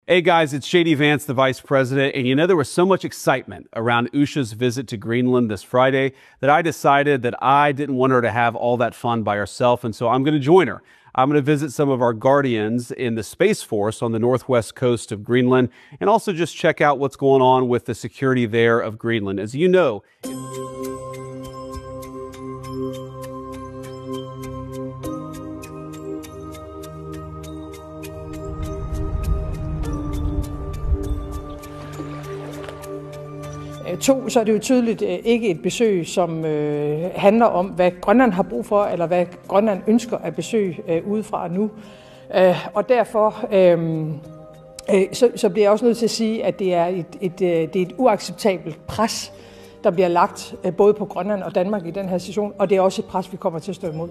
Hey guys, it's JD Vance, the Vice President, and you know there was so much excitement around Usha's visit to Greenland this Friday that I decided that I didn't want her to have all that fun by herself, and so I'm going to join her. I'm going to visit some of our guardians in the Space Force on the northwest coast of Greenland and also just check out what's going on with the security there of Greenland. As you know, så er det jo tydeligt ikke et besøg, som handler om, hvad Grønland har brug for, eller hvad Grønland ønsker at besøge udefra nu. Og derfor så bliver jeg også nødt til at sige, at det er et uacceptabelt pres, der bliver lagt både på Grønland og Danmark i den her situation, og det er også et pres, vi kommer til at stå imod.